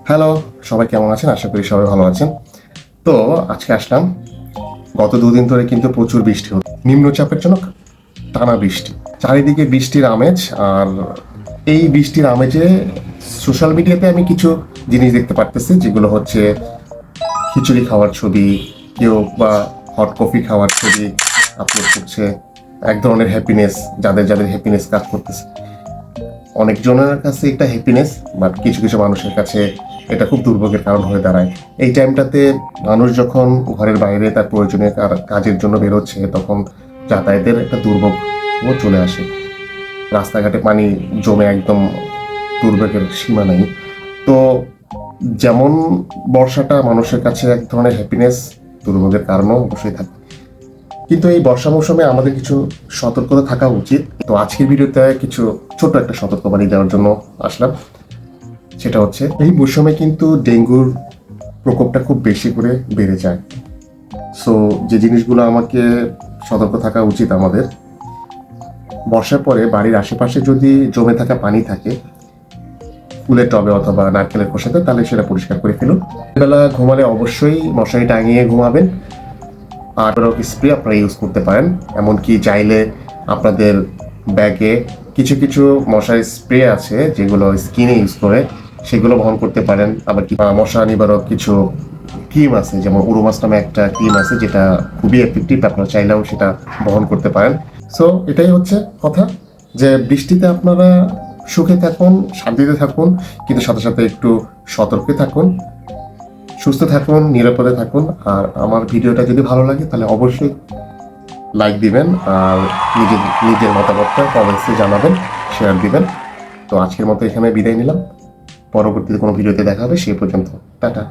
Hello, সবাই কেমন আছেন? আশা করি সবাই ভালো আছেন। তো আজকে আসলাম। গত দুদিন ধরে কিন্তু প্রচুর বৃষ্টি হচ্ছে, নিম্নচাপের জন্য টানা বৃষ্টি, চারিদিকে বৃষ্টির আমেজ। আর এই বৃষ্টির আমেজে সোশ্যাল মিডিয়াতে আমি কিছু জিনিস দেখতে পারতেছি, যেগুলো হচ্ছে খিচুড়ি খাওয়ার ছবি, কেউ বা হট কফি খাওয়ার ছবি আপলোড করছে। এক ধরনের হ্যাপিনেস, যাদের যাদের হ্যাপিনেস কাজ করতেছে। অনেকজনের কাছে এটা হ্যাপিনেস, বাট কিছু কিছু মানুষের কাছে এটা খুব দুর্ভোগের কারণ হয়ে দাঁড়ায়। এই টাইমটাতে মানুষ যখন ঘরের বাইরে তার প্রয়োজনীয় কাজের জন্য বেরোচ্ছে, তখন যাতায়াতের একটা দুর্ভোগও চলে আসে। রাস্তাঘাটে পানি জমে একদম দুর্ভোগের সীমা নেই। তো যেমন বর্ষাটা মানুষের কাছে এক ধরনের হ্যাপিনেস, দুর্ভোগের কারণও অবশ্যই থাকে। কিন্তু এই বর্ষা মৌসুমে আমাদের কিছু সতর্কতা থাকা উচিত। তো আজকের ভিডিওতে কিছু ছোট একটা সতর্কবাণী দেওয়ার জন্য আসলাম। সেটা হচ্ছে, এই মৌসুমে কিন্তু ডেঙ্গুর প্রকোপটা খুব বেশি করে বেড়ে যায়। সো যে জিনিসগুলো আমাকে সতর্ক থাকা উচিত আমাদের, বর্ষার পরে বাড়ির আশেপাশে যদি জমে থাকা পানি থাকে ফুলের টবে অথবা নারকেলের খোসাতে, তাহলে সেটা পরিষ্কার করে ফেলুন। বেলা ঘুমালে অবশ্যই মশারি টাঙিয়ে ঘুমাবেন। আর স্প্রে আপনারা ইউজ করতে পারেন। এমনকি চাইলে আপনাদের ব্যাগে কিছু কিছু মশার স্প্রে আছে যেগুলো স্কিনে ইউজ করে, সেগুলো বহন করতে পারেন। আবার কি মশা নিবারক কিছু ক্রিম আছে, যেমন উরোমাস নামে একটা ক্রিম আছে যেটা খুবই এফেক্টিভ, আপনারা চাইলেও সেটা বহন করতে পারেন। সো এটাই হচ্ছে কথা, যে বৃষ্টিতে আপনারা সুখে থাকুন, শান্তিতে থাকুন, কিন্তু সাথে সাথে একটু সতর্কে থাকুন, সুস্থ থাকুন, নিরাপদে থাকুন। আর আমার ভিডিওটা যদি ভালো লাগে তাহলে অবশ্যই লাইক দিবেন, আর নিজের নিজের মতামতটা কমেন্টসে জানাবেন, শেয়ার দিবেন। তো আজকের মতো এখানে বিদায় নিলাম। পরবর্তীতে কোনো ভিডিওতে দেখা হবে। সেই পর্যন্ত টাটা।